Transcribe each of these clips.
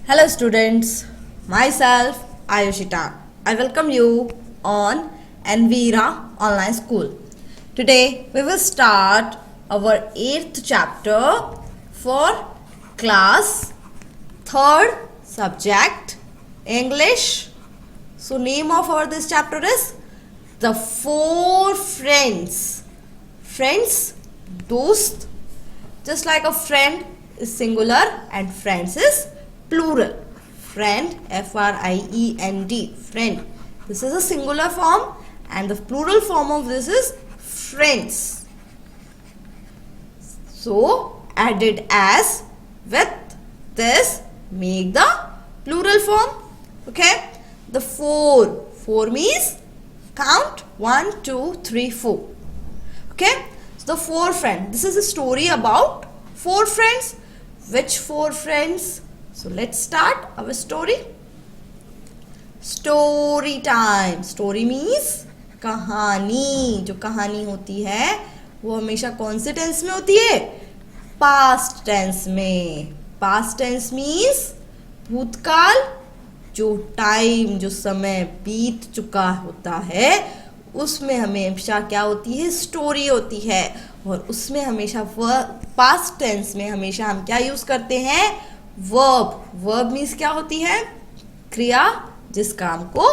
Hello students, myself Ayushita. I welcome you on Envira Online School. Today we will start our 8th chapter for class 3rd subject English. So name of our this chapter is The Four Friends. Friends, dost, just like a friend is singular and friends is plural. Friend, F-R-I-E-N-D, friend. This is a singular form and the plural form of this is friends. So, added as with this make the plural form. Okay. The four. Four means count 1, 2, 3, 4. Okay. So, the four friends. This is a story about four friends. Which four friends? So let's start our story. Story time. Story means कहानी. जो कहानी होती है वो हमेशा कौन से tense में होती है? पास्ट टेंस में. पास्ट टेंस मीन्स भूतकाल. जो टाइम, जो समय बीत चुका होता है उसमें हमेशा क्या होती है? स्टोरी होती है. और उसमें हमेशा पास्ट टेंस में हमेशा हम क्या यूज करते हैं? वर्ब. वर्ब मीन्स क्या होती है? क्रिया जिस काम को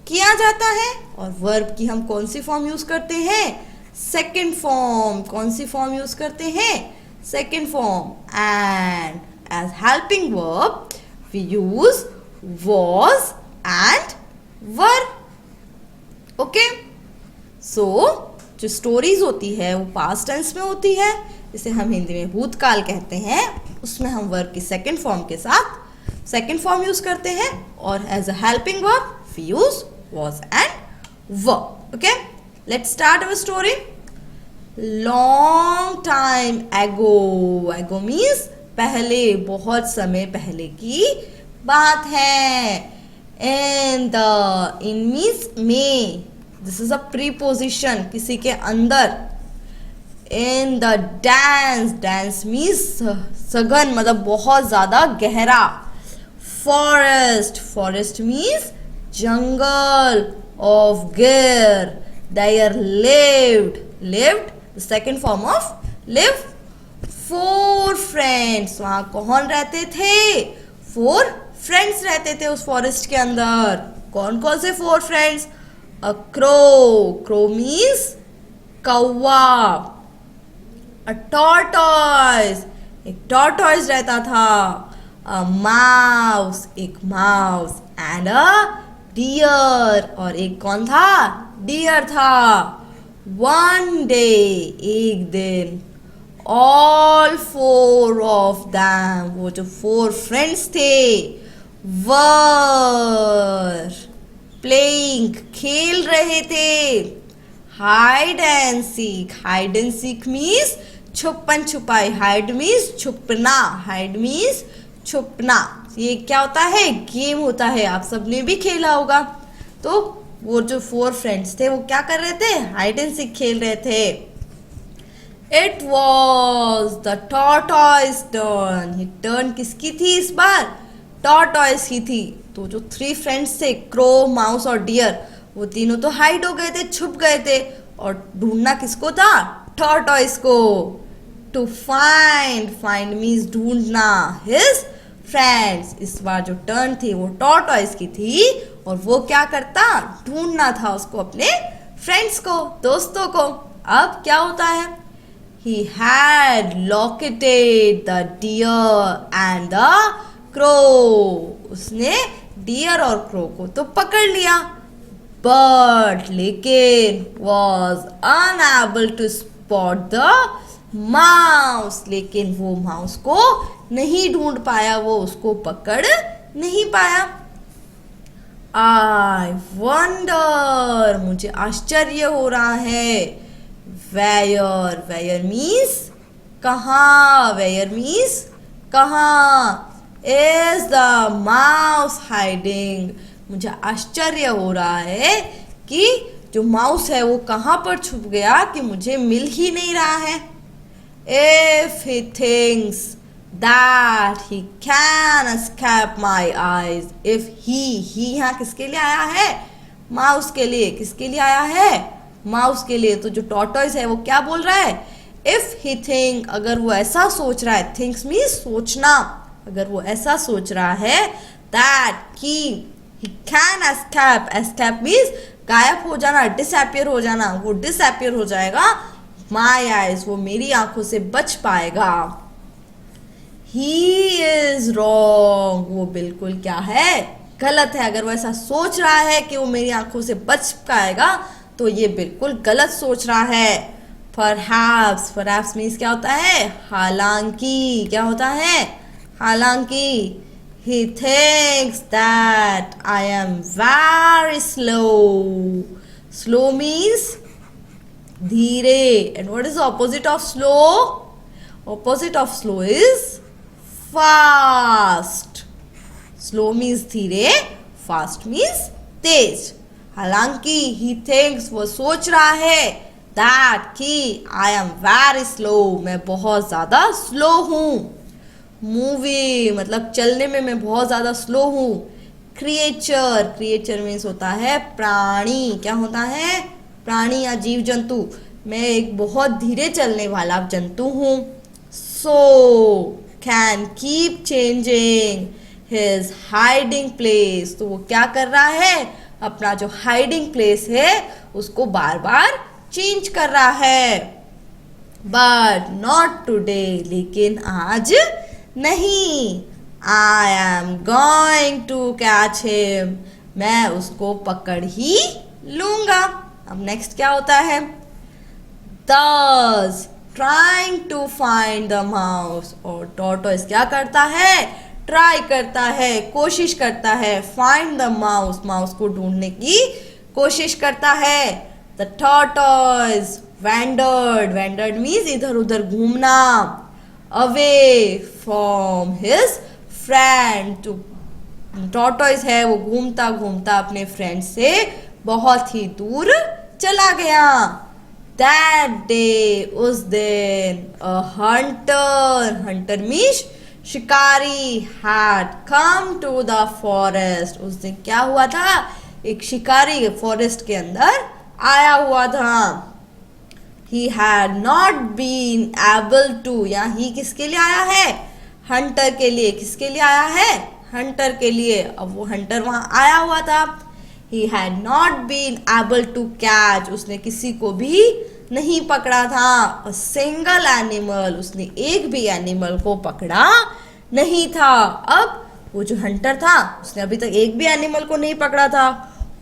किया जाता है. और वर्ब की हम कौन सी फॉर्म यूज करते हैं? Second form. कौन सी फॉर्म यूज करते हैं? Second form. And as helping verb we use was and were. Okay. So जो स्टोरीज होती है वो पास्ट टेंस में होती है. इसे हम हिंदी में भूतकाल कहते हैं. उसमें हम वर्ब की सेकंड फॉर्म के साथ सेकंड फॉर्म यूज करते हैं. और as a helping verb we use was and were. Okay. Let's start our story. Long time ago. Ago means पहले, बहुत समय पहले की बात है. इन मीन्स में. दिस इज अ प्रीपोजिशन, किसी के अंदर. In the dense. Dense means सघन, मतलब बहुत ज्यादा गहरा. फॉरेस्ट. फॉरेस्ट मीन्स जंगल. Of Gir. There lived. Lived the second form of live. Four friends. वहां कौन रहते थे? फोर फ्रेंड्स रहते थे उस फॉरेस्ट के अंदर. कौन कौन से four friends? A crow. Crow means कौवा. A tortoise. एक टॉर्टॉइस रहता था. A mouse. एक माउस. And a deer. और एक कौन था? डियर था. One day. एक दिन. All four of them. वो जो फोर फ्रेंड्स थे वर प्लेइंग. खेल रहे थे. Hide and seek. Hide and seek means छुपन छुपाई. हाइड मीन्स छुपना. हाइड मीन्स छुपना. ये क्या होता है? गेम होता है. आप सबने भी खेला होगा. तो वो जो फोर फ्रेंड्स थे वो क्या कर रहे थे? हाइड एंड सीक खेल रहे थे. It was the tortoise turn. ये टर्न किसकी थी इस बार? टॉर्टॉइस की थी. तो जो थ्री फ्रेंड्स थे, क्रो, माउस और डियर, वो तीनों तो हाइड हो गए थे, छुप गए थे. और ढूंढना किसको था? टॉर्टॉइस को. To find. फाइंड मीन्स ढूंढना. His friends. इस बार जो टर्न थी वो टॉर्टॉइस की थी. और वो क्या करता? ढूंढना था उसको, अपने फ्रेंड्स को, दोस्तों को. अब क्या होता है? He had located the deer and the crow. उसने डियर और क्रो को तो पकड़ लिया. But लेकिन was unable to spot the mouse. लेकिन वो माउस को नहीं ढूंढ पाया, वो उसको पकड़ नहीं पाया. I wonder. मुझे आश्चर्य हो रहा है. Where. Where means कहाँ. Where means कहाँ. Is the mouse hiding. मुझे आश्चर्य हो रहा है कि जो माउस है वो कहाँ पर छुप गया कि मुझे मिल ही नहीं रहा है. If he thinks that he can escape my eyes if he यहाँ किसके लिए आया है? माउस के लिए। किसके लिए आया है? माउस के लिए। तो जो टॉर्टोइज है वो क्या बोल रहा है? इफ ही थिंक, अगर वो ऐसा सोच रहा है, थिंक्स मीन्स सोचना, अगर वो ऐसा सोच रहा है दैट कि he can escape, escape means गायब हो जाना, डिसअपियर हो जाना, वो डिसअपियर हो जाएगा, माई आइज, वो मेरी आंखों से बच पाएगा। ही इज रॉन्ग, वो बिल्कुल क्या है? गलत है। अगर वो ऐसा सोच रहा है कि वो मेरी आंखों से बच पाएगा तो ये बिल्कुल गलत सोच रहा है। परहैप्स, परहैप्स मीन्स क्या होता है? हालांकि। क्या होता है? हालांकि। He thinks that I am very slow. Slow means धीरे. And what is the opposite of slow? Opposite of slow is fast. Slow means धीरे, fast means तेज। हालांकि he thinks, वो सोच रहा है that कि I am very slow, मैं बहुत ज़्यादा स्लो हूँ। मूवी मतलब चलने में मैं बहुत ज़्यादा स्लो हूँ। क्रिएचर, क्रिएचर मीन्स होता है प्राणी। क्या होता है? प्राणी या जीव जंतु। मैं एक बहुत धीरे चलने वाला जंतु हूँ। So can keep changing his hiding place, तो वो क्या कर रहा है? अपना जो हाइडिंग प्लेस है उसको बार बार चेंज कर रहा है। बट नॉट टुडे, लेकिन आज नहीं। I am going to catch him, मैं उसको पकड़ ही लूंगा। अब नेक्स्ट क्या होता है? Thus trying to find the mouse, और टॉर्टोइज क्या करता है? ट्राई करता है, कोशिश करता है। फाइंड द माउस, माउस को ढूंढने की कोशिश करता है। The tortoise wandered, wandered means इधर उधर घूमना। अवे फ्रॉम हिज फ्रेंड, जो टॉर्टोइज है वो घूमता घूमता अपने फ्रेंड से बहुत ही दूर चला गया। दैट डे, उस दिन, अ हंटर, हंटर मीन्स शिकारी, had come to the forest, उस दिन क्या हुआ था? एक शिकारी फॉरेस्ट के अंदर आया हुआ था। He had not been able to, यहाँ ही किसके लिए आया है? हंटर के लिए। किसके लिए आया है? हंटर के लिए। अब वो हंटर वहाँ आया हुआ था। He had not been able to catch, उसने किसी को भी नहीं पकड़ा था। A single animal, उसने एक भी एनिमल को पकड़ा नहीं था। अब वो जो हंटर था उसने अभी तक एक भी एनिमल को नहीं पकड़ा था,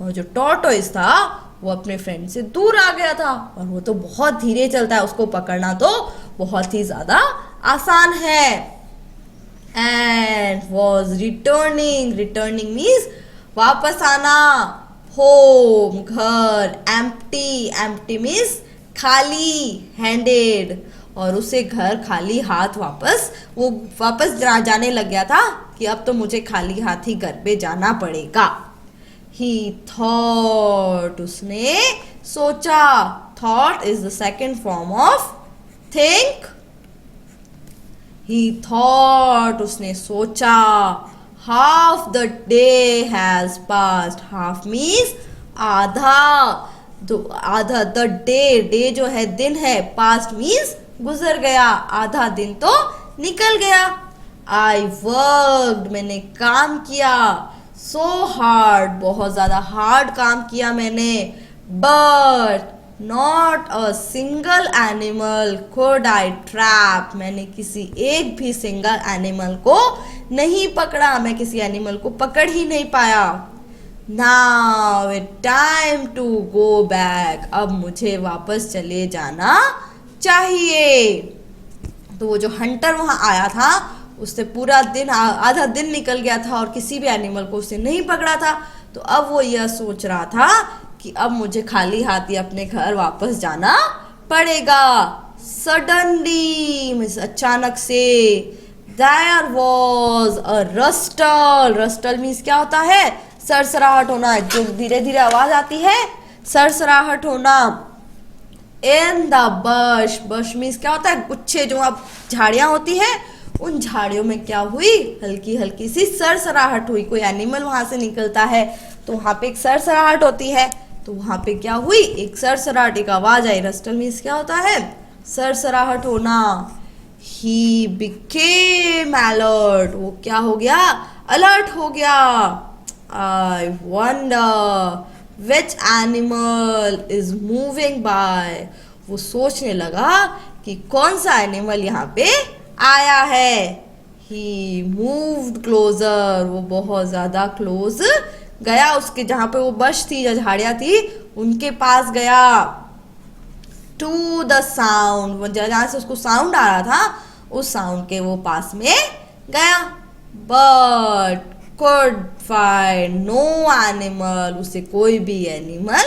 और जो टॉर्टोइज था वो अपने फ्रेंड से दूर आ गया था, और वो तो बहुत धीरे चलता है, उसको पकड़ना तो बहुत ही ज्यादा आसान है। And was returning, returning means वापस आना। होम, घर। एम्प्टी, एम्प्टी मीन्स खाली हैंडेड, और उसे घर खाली हाथ वो वापस जाने लग गया था कि अब तो मुझे खाली हाथ ही घर पे जाना पड़ेगा। He thought, उसने सोचा। Thought is the second form of think. He thought, उसने सोचा। Half the day has passed. Half means आधा। तो आधा, the day, day जो है दिन है, past means गुजर गया, आधा दिन तो निकल गया। I worked, मैंने काम किया। So hard, बहुत ज्यादा हार्ड काम किया मैंने। But not a single animal could I trap, मैंने किसी एक भी सिंगल एनिमल को नहीं पकड़ा, मैं किसी एनिमल को पकड़ ही नहीं पाया। Now it's time to go back, अब मुझे वापस चले जाना चाहिए। तो वो जो हंटर वहां आया था उससे पूरा दिन, आधा दिन निकल गया था और किसी भी एनिमल को उसने नहीं पकड़ा था। तो अब वो यह सोच रहा था कि अब मुझे खाली हाथ ही अपने घर वापस जाना पड़ेगा। सडनली मीन्स अचानक से। देयर वॉज अ रस्टल, रस्टल मीन्स क्या होता है? सरसराहट होना, जो धीरे धीरे आवाज आती है, सरसराहट होना। In the bush, bus means क्या होता है? गुच्छे, जो अब झाड़ियां होती है उन झाड़ियों में क्या हुई, हल्की हल्की सी सरसराहट हुई। कोई एनिमल वहां से निकलता है तो वहां पे एक सरसराहट होती है, तो वहां पे क्या हुई, एक सरसराहट, एक आवाज आई। रस्टल मीन्स क्या होता है, सरसराहट होना। ही बिकेम अलर्ट, वो क्या हो गया, अलर्ट हो गया। I wonder which animal is moving by, वो सोचने लगा कि कौन सा एनिमल यहाँ पे आया है। ही मूव्ड क्लोजर, वो बहुत ज्यादा क्लोज गया उसके, जहां पे वो बश थी, जो झाड़ियां थी उनके पास गया। टू द साउंड, जहां से उसको साउंड आ रहा था उस साउंड के वो पास में गया। But could find no animal, उसे कोई भी एनिमल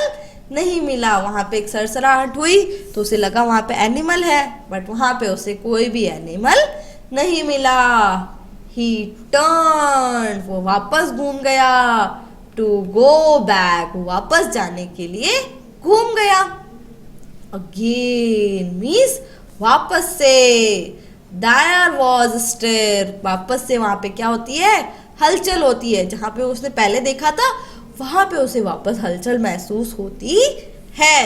नहीं मिला। वहां पे एक सरसराहट हुई तो उसे लगा वहां पे एनिमल है, बट वहां पे उसे कोई भी एनिमल नहीं मिला। ही टर्न, वो वापस घूम गया। टू गो बैक, वापस जाने के लिए घूम गया। अगेन मीन्स वापस से। There was stir, वापस से वहां पे क्या होती है, हलचल होती है। जहां पे उसने पहले देखा था वहां पे उसे वापस हलचल महसूस होती है।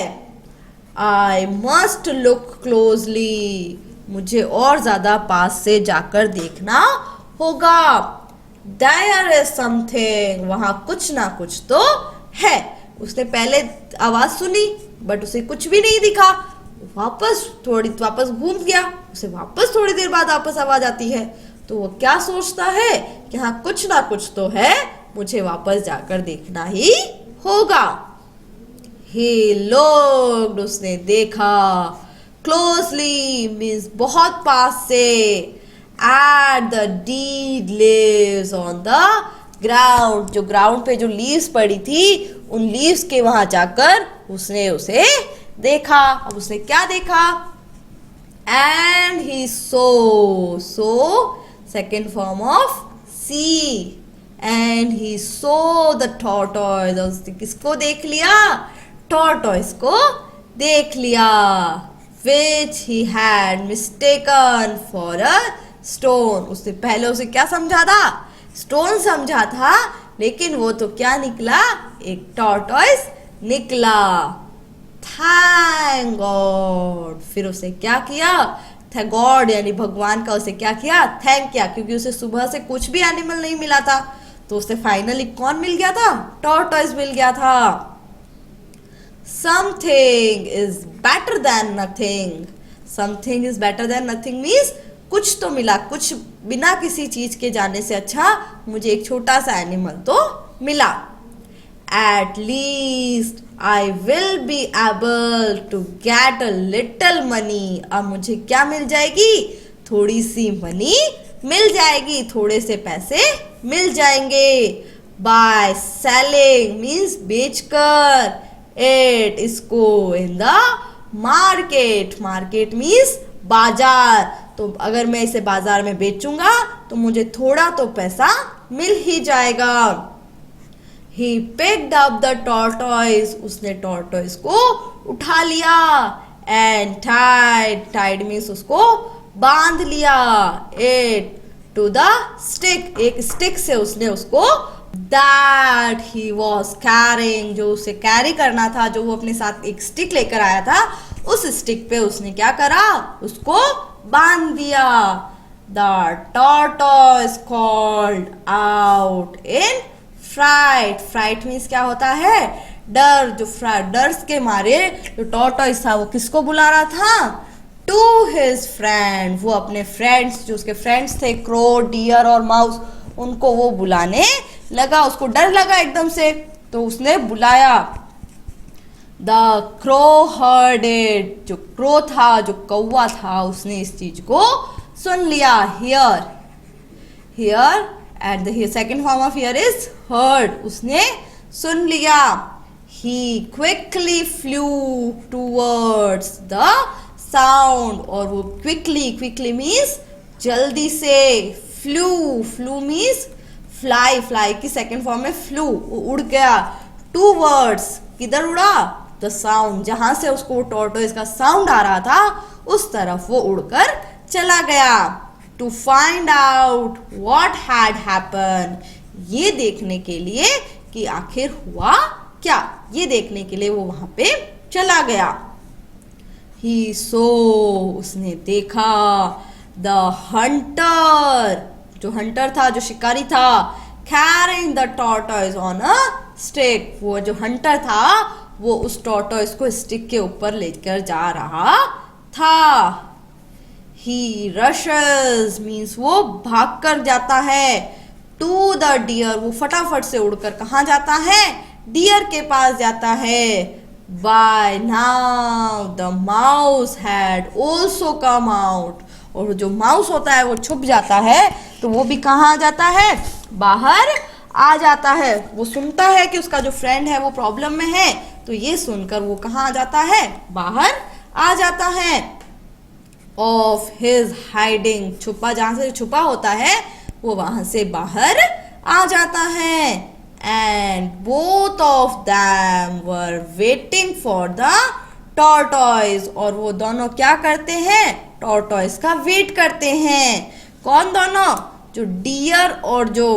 I must look closely, मुझे और ज्यादा पास से जाकर देखना होगा। There is something, वहां कुछ ना कुछ तो है। उसने पहले आवाज सुनी बट उसे कुछ भी नहीं दिखा। वापस घूम गया, उसे वापस थोड़ी देर बाद वापस आवाज आती है, तो वो क्या सोचता है कि हाँ कुछ ना कुछ तो है, मुझे वापस जाकर देखना ही होगा। He looked, उसने देखा। Closely means बहुत पास से। At the dead leaves on the ground, जो ग्राउंड पे जो लीव्स पड़ी थी उन लीव्स के वहां जाकर उसने उसे देखा। अब उसने क्या देखा, and he saw second form of see, and he saw the tortoise, उसने किसको देख लिया, टॉर्टॉइस को देख लिया। Which he had mistaken for a stone, उसने पहले उसे क्या समझा था, स्टोन समझा था, लेकिन वो तो क्या निकला, एक टॉर्टॉइस निकला। थैंक गॉड, फिर उसे क्या किया, थैंक गॉड यानी भगवान का उसे क्या किया, थैंक किया, क्योंकि उसे सुबह से कुछ भी एनिमल नहीं मिला था, तो उसे फाइनली कौन मिल गया था, टॉर्टॉइस मिल गया था। Something is better than nothing, something is better than nothing means कुछ तो मिला, कुछ बिना किसी चीज के जाने से अच्छा मुझे एक छोटा सा एनिमल तो मिला। At least I will be able to get a little money, अब मुझे क्या मिल जाएगी, थोड़ी सी मनी मिल जाएगी, थोड़े से पैसे मिल जाएंगे। बाय सेलिंग मीन्स बेचकर, इट इसको in the market, market means बाजार, तो अगर मैं इसे बाजार में बेचूंगा तो मुझे थोड़ा तो पैसा मिल ही जाएगा। He picked up the tortoise, उसने tortoise को उठा लिया। And tied means उसको बांध लिया। It to the stick, एक stick से उसने उसको that he was carrying, जो उसे कैरी करना था, जो वो अपने साथ एक स्टिक लेकर आया था, उस स्टिक पे उसने क्या करा, उसको बांध दिया। The tortoise called out in fright, fright means क्या होता है, डर, जो डर के मारे जो टॉर्टॉइस था वो किसको बुला रहा था, टू हिज फ्रेंड, वो अपने फ्रेंड्स, जो उसके फ्रेंड्स थे क्रो, डियर और माउस, उनको वो बुलाने लगा। उसको डर लगा एकदम से, तो उसने बुलाया। द क्रो हर्ड इट, जो क्रो था, जो कौवा था, उसने इस चीज को सुन लिया। Hear, hear at the second form of hear is heard, उसने सुन लिया। He quickly flew towards the sound, और वो क्विकली, क्विकली मीन्स जल्दी से, फ्लू मीन्स फ्लाई, फ्लाई की सेकेंड फॉर्म में फ्लू, उड़ गया। टूवर्ड्स किधर उड़ा, द साउंड, जहां से उसको टॉर्टोइस का साउंड आ रहा था उस तरफ वो उड़कर चला गया। To find out what had happen, ये देखने के लिए कि आखिर हुआ क्या, ये देखने के लिए वो वहां पे चला गया। ही सो, उसने देखा, द हंटर, जो हंटर था, जो शिकारी था, carrying the tortoise on a stick, वो जो हंटर था वो उस टॉर्टॉइस को स्टिक के ऊपर लेकर जा रहा था। ही रशेस मीन्स वो भाग कर जाता है, टू द डियर, वो फटाफट से उड़कर कहाँ जाता है, डियर के पास जाता है। By now the mouse had also come out, और जो माउस होता है वो छुप जाता है तो वो भी कहाँ जाता है, बाहर आ जाता है। वो सुनता है कि उसका जो फ्रेंड है वो प्रॉब्लम में है, तो ये सुनकर वो कहाँ आ जाता है, बाहर आ जाता है। ऑफ हिज हाइडिंग, छुपा, जहां से छुपा होता है वो वहां से बाहर आ जाता है। And both of them were waiting for the tortoise, और वो दोनों क्या करते हैं, टॉर्टॉइस का वेट करते हैं। कौन दोनों, जो डियर और जो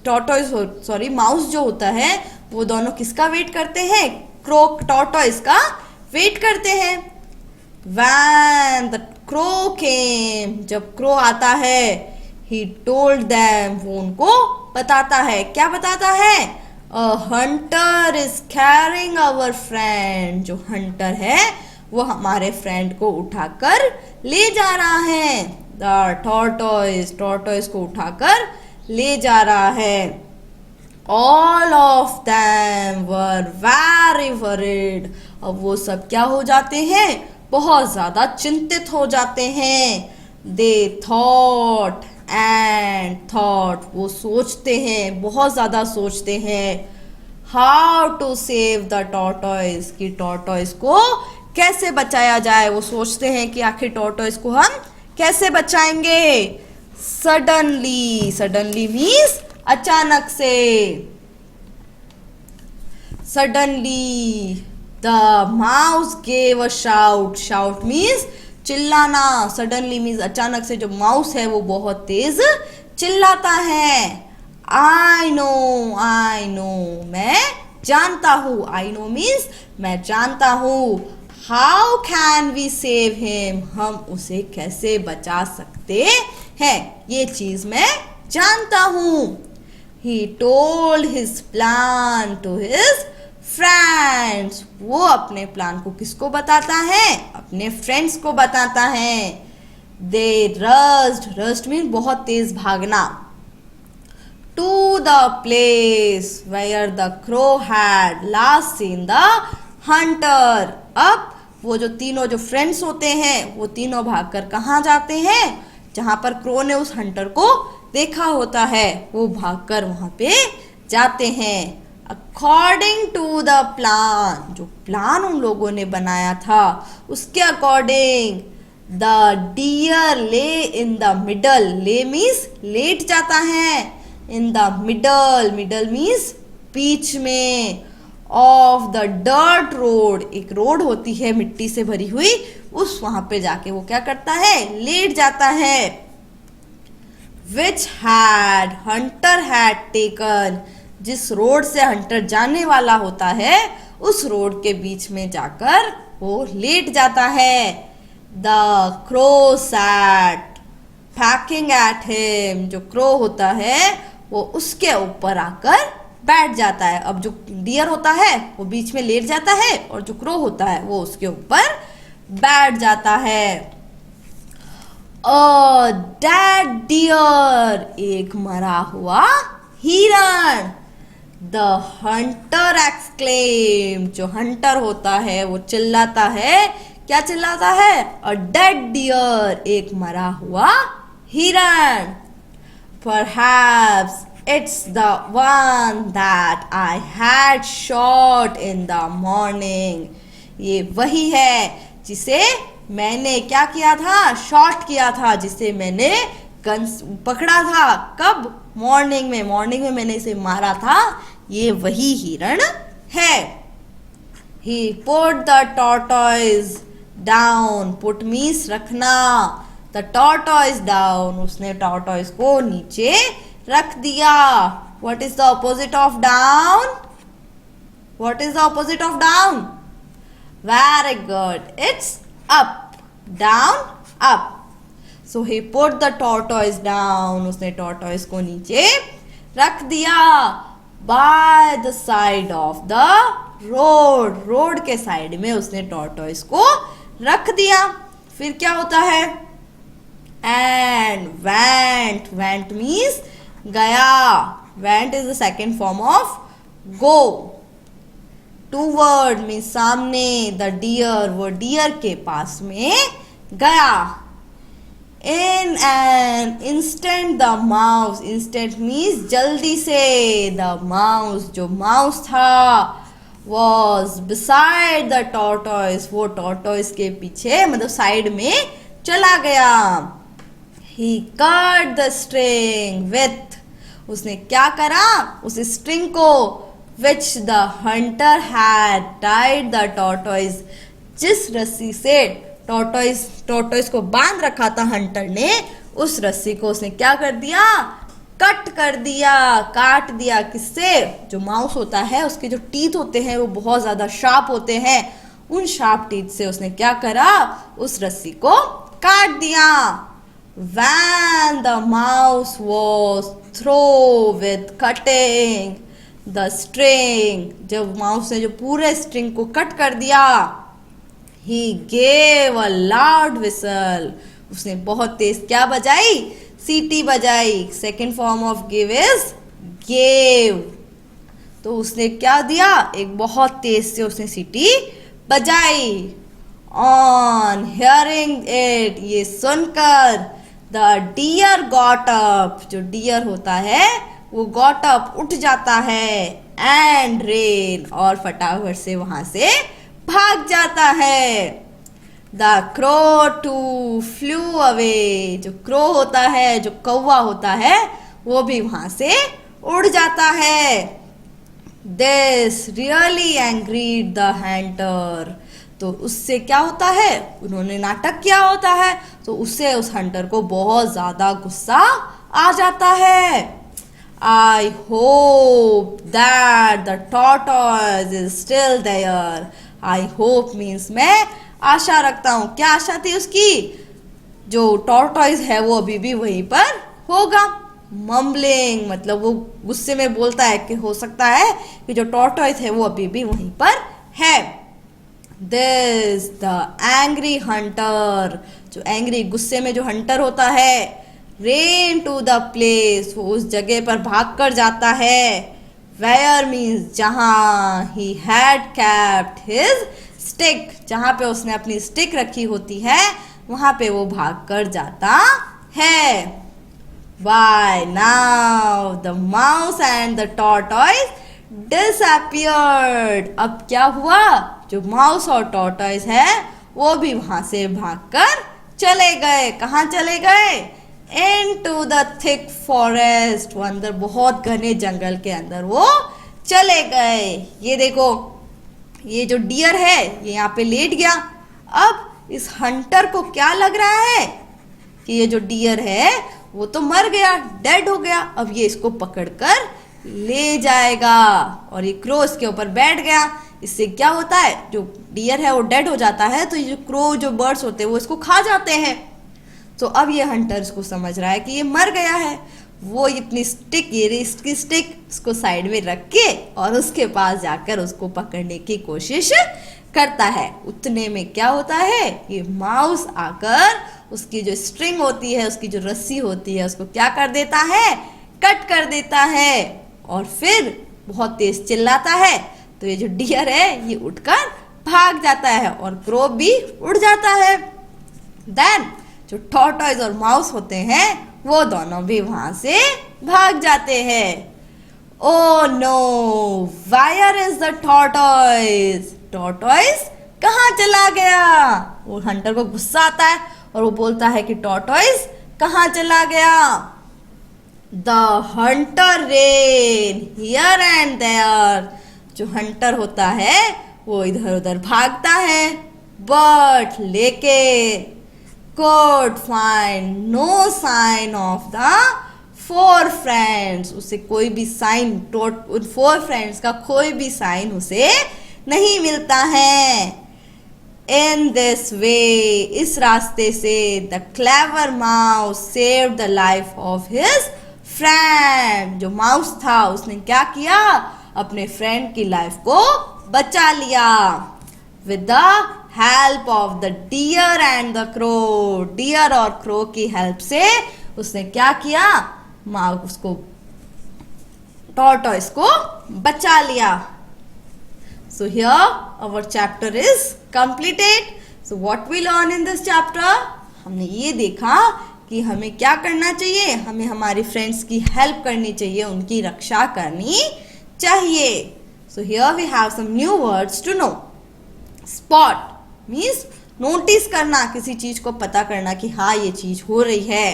टॉर्टॉइस, सॉरी माउस जो होता है, वो दोनों किसका वेट करते हैं, टॉर्टॉइस का वेट करते हैं। When the crow came, जब क्रो आता है, he told them, वो उनको बताता है, क्या बताता है, a hunter is carrying our friend, जो हंटर है वो हमारे फ्रेंड को उठाकर ले जा रहा है। the tortoise, टॉर्टॉइस को उठाकर ले जा रहा है। all of them were very worried, अब वो सब क्या हो जाते हैं, बहुत ज्यादा चिंतित हो जाते हैं। दे थॉट एंड थॉट, वो सोचते हैं, बहुत ज्यादा सोचते हैं। How to save the tortoise, कि टॉर्टॉइस को कैसे बचाया जाए, वो सोचते हैं कि आखिर टॉर्टॉइस को हम कैसे बचाएंगे। सडनली, सडनली मीन्स अचानक से। Suddenly the mouse gave a shout, shout means चिल्लाना, सडनली मीन्स अचानक से। जो माउस है वो बहुत तेज चिल्लाता है। आई नो, आई नो, मैं जानता हूँ, आई नो मीन्स मैं जानता हूँ। How can we save him, हम उसे कैसे बचा सकते हैं, ये चीज मैं जानता हूँ। He told his plan to his friends, वो अपने प्लान को किसको बताता है, अपने फ्रेंड्स को बताता है। दे रस्ड, रस्ट मीन बहुत तेज भागना। To the place where the crow had last seen the hunter, अब वो जो तीनों जो फ्रेंड्स होते हैं वो तीनों भागकर कहाँ जाते हैं, जहां पर क्रो ने उस हंटर को देखा होता है, वो भागकर वहां पे जाते हैं। अकॉर्डिंग टू द प्लान, जो प्लान उन लोगों ने बनाया था उसके according, the deer lay in the middle, lay means लेट जाता है, in the middle, middle means बीच में, ऑफ द डर्ट रोड, एक रोड होती है मिट्टी से भरी हुई, उस वहां पे जाके वो क्या करता है, लेट जाता है। Which had Hunter had taken, जिस रोड से हंटर जाने वाला होता है उस रोड के बीच में जाकर वो लेट जाता है। The crow sat pecking at him, जो क्रो होता है वो उसके ऊपर आकर बैठ जाता है। अब जो डियर होता है वो बीच में लेट जाता है और जो क्रो होता है वो उसके ऊपर बैठ जाता है। अ डेड डियर, एक मरा हुआ हिरण। द हंटर एक्सक्लेम, जो हंटर होता है वो चिल्लाता है, क्या चिल्लाता है, अ डेड डियर, एक मरा हुआ हिरण। Perhaps it's the one that I had shot in the morning, ये वही है जिसे मैंने क्या किया था, शॉट किया था, जिसे मैंने गन पकड़ा था, कब, मॉर्निंग में, मॉर्निंग में मैंने इसे मारा था, ये वही हिरण है। He put the tortoise down, put means रखना, द टॉर्टॉइस डाउन, उसने टॉर्टॉइस को नीचे रख दिया. What is the opposite of down? What is the opposite of down? Very good, it's up. Down, up. So he put the tortoise down, उसने tortoise को नीचे रख दिया. Bye the side of the road, road के side में उसने tortoise को रख दिया. फिर क्या होता है? एंड वेंट, वेंट मीन्स गया. Went is the second form of go. Toward means सामने. द डियर, वो डियर के पास में गया. In an instant the mouse, instant means जल्दी से. द माउस, जो माउस था, वॉज बिसाइड द टॉर्टॉइस, वो टॉर्टॉइस के पीछे मतलब साइड में चला गया. He cut the string with, उसने क्या करा? उस स्ट्रिंग को which the hunter had tied the tortoise, जिस रस्सी से टॉर्टॉइस को बांध रखा था हंटर ने, उस रस्सी को उसने क्या कर दिया? कट कर दिया, काट दिया. किससे? जो माउस होता है उसके जो टीथ होते हैं वो बहुत ज्यादा शार्प होते हैं. उन शार्प टीथ से उसने क्या करा? उस रस्सी को काट दिया. When the mouse was through with cutting the string, जब माउस ने जो पूरे स्ट्रिंग को कट कर दिया, he gave a loud whistle, उसने बहुत तेज क्या बजाई? सीटी बजाई. Second form of give is gave. तो उसने क्या दिया? एक बहुत तेज से उसने सीटी बजाई. ऑन हियरिंग इट, ये सुनकर, द डियर गॉट अप, जो डियर होता है वो गॉट अप, उठ जाता है. एंड रेन, और फटाफट से वहां से भाग जाता है. The crow too flew away, जो क्रो होता है, जो कौवा होता है, वो भी वहां से उड़ जाता है. दिस रियली एंग्रीड द हंटर, तो उससे क्या होता है? उन्होंने नाटक किया होता है, तो उससे उस हंटर को बहुत ज्यादा गुस्सा आ जाता है. I hope that the tortoise is still there. I hope means मैं आशा रखता हूं. क्या आशा थी उसकी? जो टॉर्टॉइस है वो अभी भी वहीं पर होगा. मम्बलिंग मतलब वो गुस्से में बोलता है कि हो सकता है कि जो टॉर्टॉइस है वो अभी भी वहीं पर है. दिस द एंग्री हंटर, जो एंग्री गुस्से में जो हंटर होता है, रेन टू द प्लेस, वो उस जगह पर भाग कर जाता है. वेयर मीन्स जहां. He had kept his stick, जहां पे उसने अपनी स्टिक रखी होती है वहां पे वो भाग कर जाता है. By now the mouse and the tortoise disappeared. अब क्या हुआ? जो माउस और टॉर्टॉइस है वो भी वहां से भागकर चले गए. कहाँ चले गए? इनटू द थिक फॉरेस्ट, वो अंदर बहुत घने जंगल के अंदर वो चले गए. ये देखो, ये जो डियर है ये यहाँ पे लेट गया. अब इस हंटर को क्या लग रहा है कि ये जो डियर है वो तो मर गया, डेड हो गया. अब ये इसको पकड़कर ले जाएगा और ये क्रो इसके ऊपर बैठ गया. इससे क्या होता है? जो डियर है वो डेड हो जाता है, तो ये जो क्रो, जो बर्ड्स होते हैं वो इसको खा जाते हैं. तो अब ये हंटर इसको समझ रहा है कि ये मर गया है. वो अपनी स्टिक, ये इसकी स्टिक उसको साइड में रख के और उसके पास जाकर उसको पकड़ने की कोशिश करता है. उतने में क्या होता है? ये माउस आकर उसकी जो स्ट्रिंग होती है, उसकी जो रस्सी होती है, उसको क्या कर देता है? कट कर देता है. और फिर बहुत तेज चिल्लाता है. तो ये जो डियर है ये उठकर भाग जाता है और क्रो भी उड़ जाता है. देन जो टॉर्टॉइस और माउस होते हैं वो दोनों भी वहां से भाग जाते हैं. Oh no, where is the tortoise? Tortoise कहाँ चला गया? वो हंटर को गुस्सा आता है और वो बोलता है कि टॉर्टॉइस कहाँ चला गया? The hunter ran here and there. जो हंटर होता है वो इधर उधर भागता है, बट लेके could find no sign of the four friends. उसे कोई भी साइन, उन फोर फ्रेंड्स का कोई भी साइन उसे नहीं मिलता है. In this way, इस रास्ते से the clever mouse saved the life of his friend. जो माउस था उसने क्या किया, अपने फ्रेंड की लाइफ को बचा लिया. With the help of the deer and the crow. Deer और क्रो की हेल्प से उसने क्या किया, उसको टॉर्टॉइस को बचा लिया. So here our chapter is completed. So what we learn in this chapter? हमने ये देखा कि हमें क्या करना चाहिए, हमें हमारी फ्रेंड्स की हेल्प करनी चाहिए, उनकी रक्षा करनी चाहिए. So here we have some new words to know. Spot means notice करना, किसी चीज को पता करना कि हाँ ये चीज हो रही है.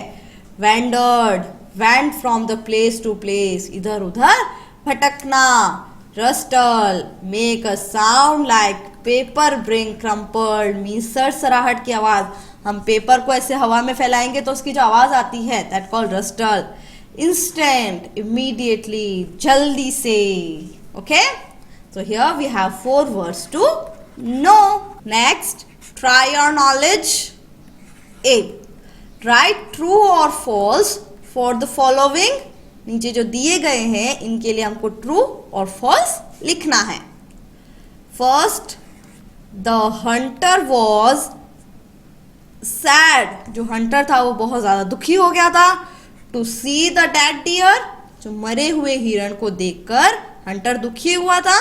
Wandered, went from the place to place, इधर उधर भटकना. Rustle, make a sound like paper being crumpled, means सरसराहट की आवाज. हम पेपर को ऐसे हवा में फैलाएंगे तो उसकी जो आवाज आती है, that called rustle. Instant, immediately, जल्दी से. Okay, so here we have 4 words to know. Next, try your knowledge. A, write true or false for the following. नीचे जो दिए गए हैं इनके लिए हमको ट्रू और फॉल्स लिखना है. First, the hunter was sad. जो हंटर था वो बहुत ज्यादा दुखी हो गया था. To see the dead deer. जो मरे हुए हिरण को देखकर हंटर दुखी हुआ था?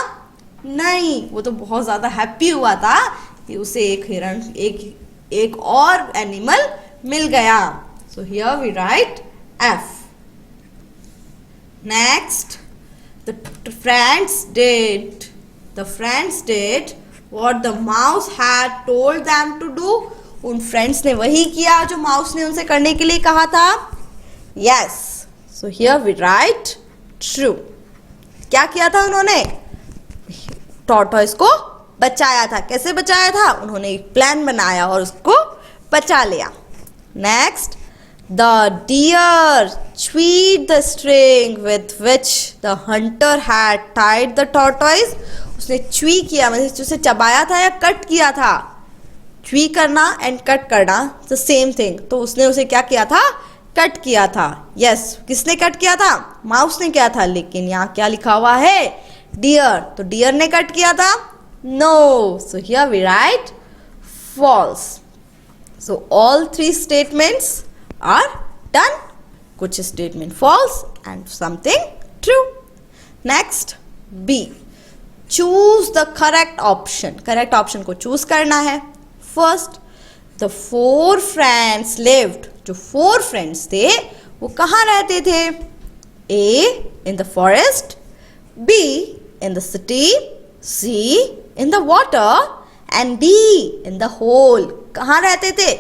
नहीं, वो तो बहुत ज्यादा हैप्पी हुआ था कि उसे एक हिरण, एक और एनिमल मिल गया. So here we write F. Next, the friends did what the mouse had told them to do. उन फ्रेंड्स ने वही किया जो माउस ने उनसे करने के लिए कहा था. Yes, so here we write true. क्या किया था उन्होंने? टॉर्टॉइस को बचाया था. कैसे बचाया था? उन्होंने एक प्लान बनाया और उसको बचा लिया. Next, the deer chewed the string with which the hunter had tied the tortoise. उसने च्वी किया, मतलब उसे चबाया था या कट किया था. च्वी करना एंड कट करना द सेम थिंग. तो उसने उसे क्या किया था? कट किया था. यस, किसने कट किया था? माउस ने किया था. लेकिन यहाँ क्या लिखा हुआ है? डियर. तो डियर ने कट किया था? No. So here we write false. So all 3 statements are done. कुछ statement false and something true. Next, B, choose the correct option. Correct option को choose करना है. First, the 4 friends lived. जो 4 friends थे वो कहाँ रहते थे? A, in the forest. B, in the city. C, in the water. And D, in the hole. कहाँ रहते थे?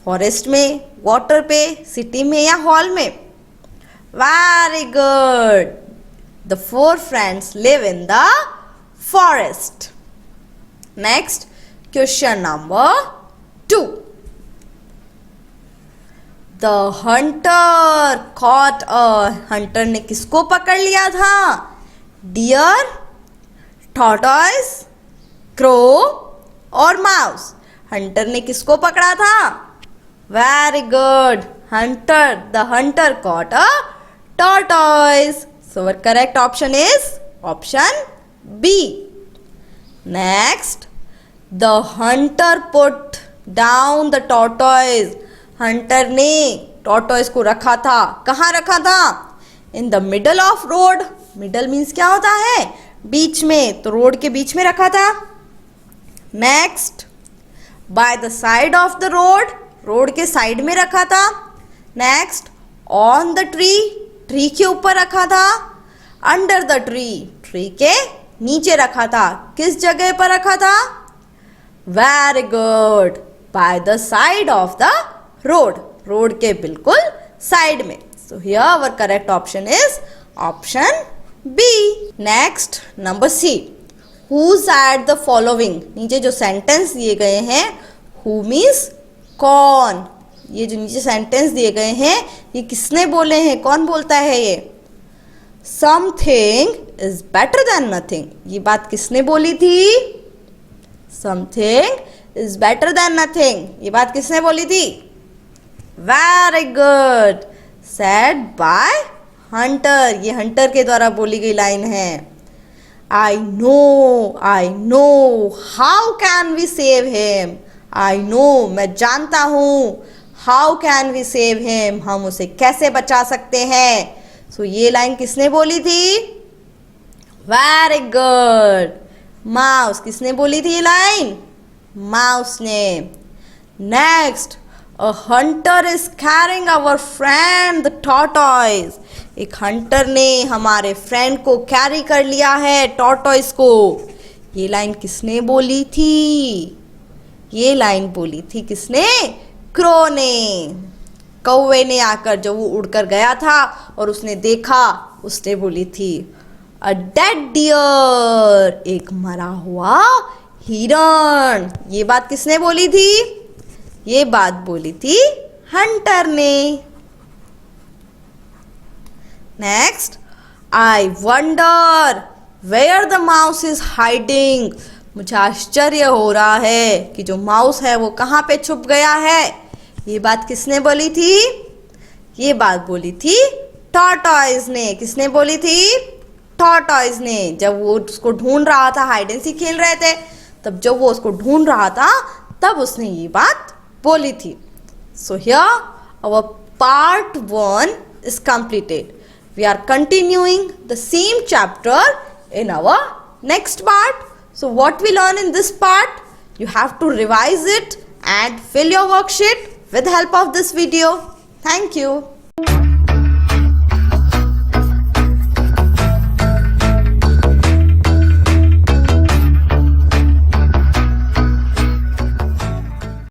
फॉरेस्ट में, वाटर पे, सिटी में या हॉल में? Very good. The 4 friends live in the forest. Next, question number 2. The Hunter caught a. Hunter ने किसको पकड़ लिया था? डियर, टॉर्टॉइस, क्रो और माउस. हंटर ने किसको पकड़ा था? Very good. The hunter caught a tortoise. So our correct option is option B. Next, the hunter put down the tortoise. Hunter ने tortoise को रखा था. कहाँ रखा था? In the middle of road. Middle means क्या होता है? बीच में. तो रोड के बीच में रखा था. Next, by the side of the road. Road के साइड में रखा था. Next, on the tree. Tree के ऊपर रखा था. Under the tree. ट्री के नीचे रखा था. किस जगह पर रखा था? Very good. By the side of the road. Road के बिल्कुल साइड में. So here our correct option is option B. Next, number C. Who said the following. नीचे जो सेंटेंस दिए गए हैं, हु मीन्स कौन, ये जो नीचे सेंटेंस दिए गए हैं ये किसने बोले हैं, कौन बोलता है ये? Something is better than nothing, ये बात किसने बोली थी? Something is better than nothing, ये बात किसने बोली थी? Very good, said bye Hunter, ये हंटर के द्वारा बोली गई लाइन है। I know, how can we save him? I know, मैं जानता हूँ, how can we save him? हम उसे कैसे बचा सकते हैं? So ये लाइन किसने बोली थी? Very good, माउस, किसने बोली थी ये लाइन? माउस ने। Next, a hunter is carrying our friend the tortoise. एक हंटर ने हमारे फ्रेंड को कैरी कर लिया है, टॉर्टोइस को। ये लाइन किसने बोली थी? ये लाइन बोली थी किसने? क्रो ने। कौवे ने आकर जब वो उड़कर गया था और उसने देखा, उसने बोली थी अ डेड डियर, एक मरा हुआ हिरण। ये बात किसने बोली थी? ये बात बोली थी हंटर ने। Next, I wonder where the mouse is hiding. मुझे आश्चर्य हो रहा है कि जो माउस है वो कहाँ पे छुप गया है। ये बात किसने बोली थी? ये बात बोली थी टॉर्टोइस ने। किसने बोली थी? टॉर्टोइस ने। जब वो उसको ढूंढ रहा था, हाइड एंड सीक खेल रहे थे, तब जब वो उसको ढूंढ रहा था तब उसने ये बात बोली थी। So here our part 1 is completed. We are continuing the same chapter in our next part. So what we learn in this part? You have to revise it and fill your worksheet with the help of this video. Thank you.